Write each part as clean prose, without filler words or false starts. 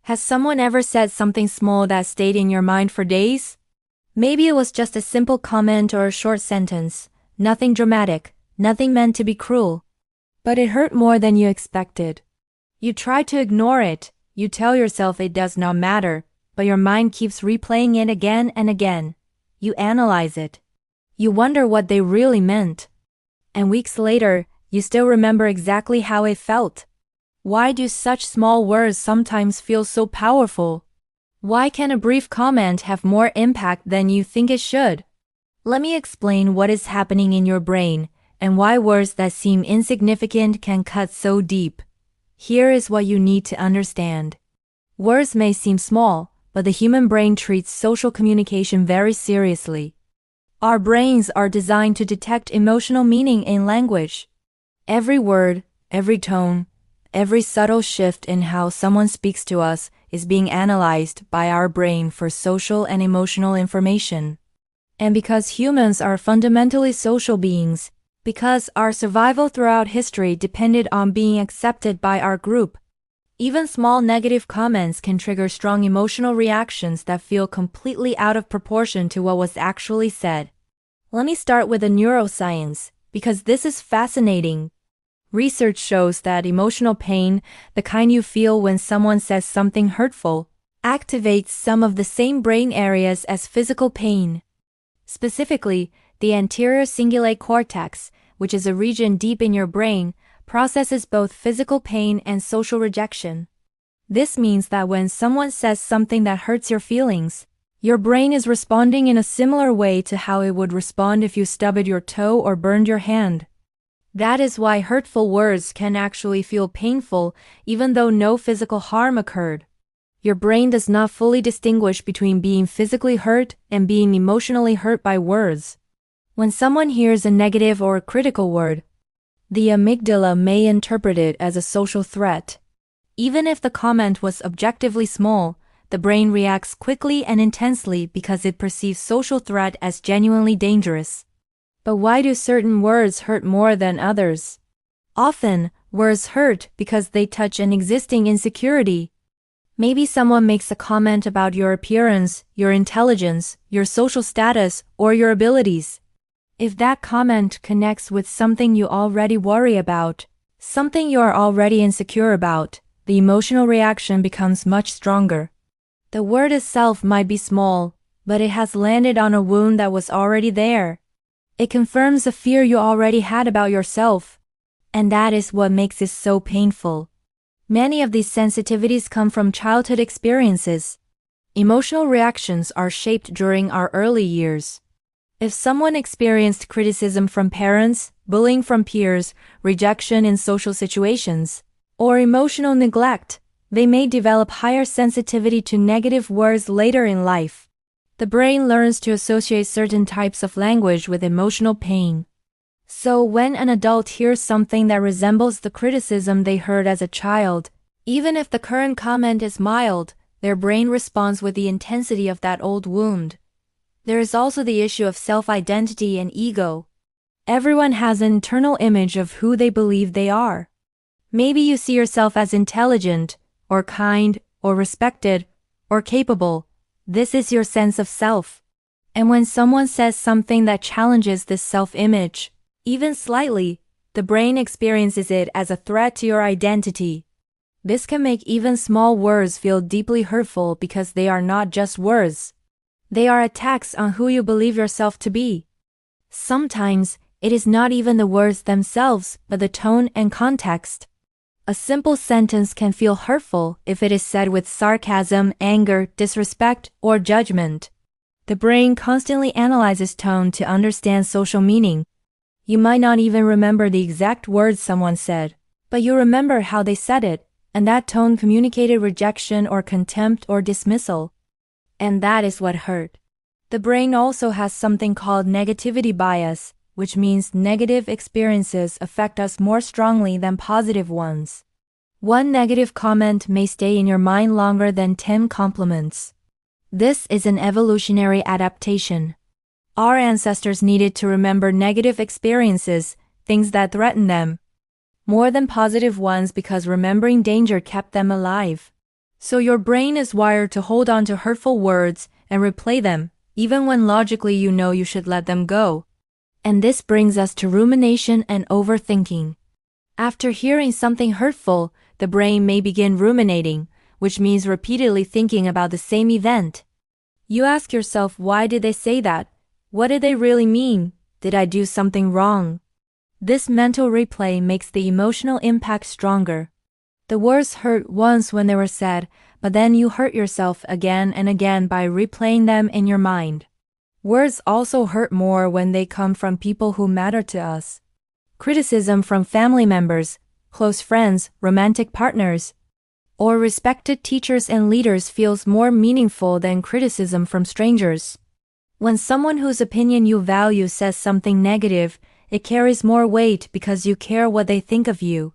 Has someone ever said something small that stayed in your mind for days? Maybe it was just a simple comment or a short sentence, nothing dramatic, nothing meant to be cruel. But it hurt more than you expected. You try to ignore it, you tell yourself it does not matter, but your mind keeps replaying it again and again. You analyze it. You wonder what they really meant. And weeks later, you still remember exactly how it felt. Why do such small words sometimes feel so powerful? Why can a brief comment have more impact than you think it should? Let me explain what is happening in your brain and why words that seem insignificant can cut so deep. Here is what you need to understand. Words may seem small, but the human brain treats social communication very seriously. Our brains are designed to detect emotional meaning in language. Every word, every tone, every subtle shift in how someone speaks to us is being analyzed by our brain for social and emotional information. And because humans are fundamentally social beings, because our survival throughout history depended on being accepted by our group, even small negative comments can trigger strong emotional reactions that feel completely out of proportion to what was actually said. Let me start with the neuroscience, because this is fascinating. Research shows that emotional pain, the kind you feel when someone says something hurtful, activates some of the same brain areas as physical pain. Specifically, the anterior cingulate cortex, which is a region deep in your brain, processes both physical pain and social rejection. This means that when someone says something that hurts your feelings, your brain is responding in a similar way to how it would respond if you stubbed your toe or burned your hand. That is why hurtful words can actually feel painful even though no physical harm occurred. Your brain does not fully distinguish between being physically hurt and being emotionally hurt by words. When someone hears a negative or a critical word, the amygdala may interpret it as a social threat. Even if the comment was objectively small, the brain reacts quickly and intensely because it perceives social threat as genuinely dangerous. But why do certain words hurt more than others? Often, words hurt because they touch an existing insecurity. Maybe someone makes a comment about your appearance, your intelligence, your social status, or your abilities. If that comment connects with something you already worry about, something you are already insecure about, the emotional reaction becomes much stronger. The word itself might be small, but it has landed on a wound that was already there. It confirms a fear you already had about yourself, and that is what makes it so painful. Many of these sensitivities come from childhood experiences. Emotional reactions are shaped during our early years. If someone experienced criticism from parents, bullying from peers, rejection in social situations, or emotional neglect, they may develop higher sensitivity to negative words later in life. The brain learns to associate certain types of language with emotional pain. So when an adult hears something that resembles the criticism they heard as a child, even if the current comment is mild, their brain responds with the intensity of that old wound. There is also the issue of self-identity and ego. Everyone has an internal image of who they believe they are. Maybe you see yourself as intelligent, or kind, or respected, or capable. This is your sense of self. And when someone says something that challenges this self-image, even slightly, the brain experiences it as a threat to your identity. This can make even small words feel deeply hurtful because they are not just words. They are attacks on who you believe yourself to be. Sometimes, it is not even the words themselves, but the tone and context. A simple sentence can feel hurtful if it is said with sarcasm, anger, disrespect, or judgment. The brain constantly analyzes tone to understand social meaning. You might not even remember the exact words someone said, but you remember how they said it, and that tone communicated rejection or contempt or dismissal. And that is what hurt. The brain also has something called negativity bias, which means negative experiences affect us more strongly than positive ones. One negative comment may stay in your mind longer than 10 compliments. This is an evolutionary adaptation. Our ancestors needed to remember negative experiences, things that threatened them, more than positive ones because remembering danger kept them alive. So your brain is wired to hold on to hurtful words and replay them, even when logically you know you should let them go. And this brings us to rumination and overthinking. After hearing something hurtful, the brain may begin ruminating, which means repeatedly thinking about the same event. You ask yourself, why did they say that? What did they really mean? Did I do something wrong? This mental replay makes the emotional impact stronger. The words hurt once when they were said, but then you hurt yourself again and again by replaying them in your mind. Words also hurt more when they come from people who matter to us. Criticism from family members, close friends, romantic partners, or respected teachers and leaders feels more meaningful than criticism from strangers. When someone whose opinion you value says something negative, it carries more weight because you care what they think of you.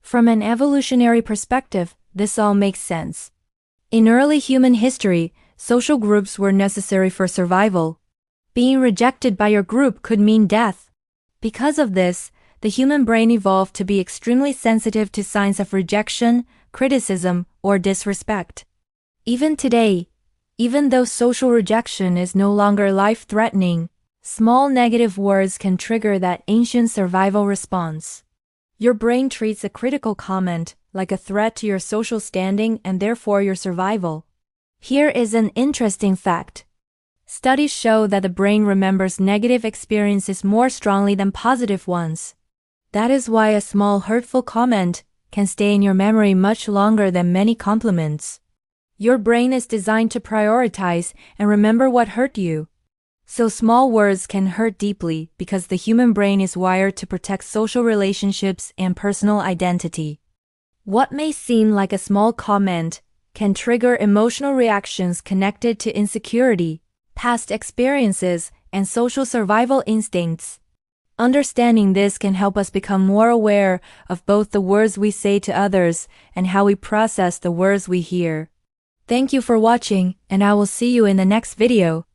From an evolutionary perspective, this all makes sense. In early human history, social groups were necessary for survival. Being rejected by your group could mean death. Because of this, the human brain evolved to be extremely sensitive to signs of rejection, criticism, or disrespect. Even today, even though social rejection is no longer life-threatening, small negative words can trigger that ancient survival response. Your brain treats a critical comment like a threat to your social standing and therefore your survival. Here is an interesting fact. Studies show that the brain remembers negative experiences more strongly than positive ones. That is why a small hurtful comment can stay in your memory much longer than many compliments. Your brain is designed to prioritize and remember what hurt you. So small words can hurt deeply because the human brain is wired to protect social relationships and personal identity. What may seem like a small comment can trigger emotional reactions connected to insecurity, past experiences, and social survival instincts. Understanding this can help us become more aware of both the words we say to others and how we process the words we hear. Thank you for watching, and I will see you in the next video.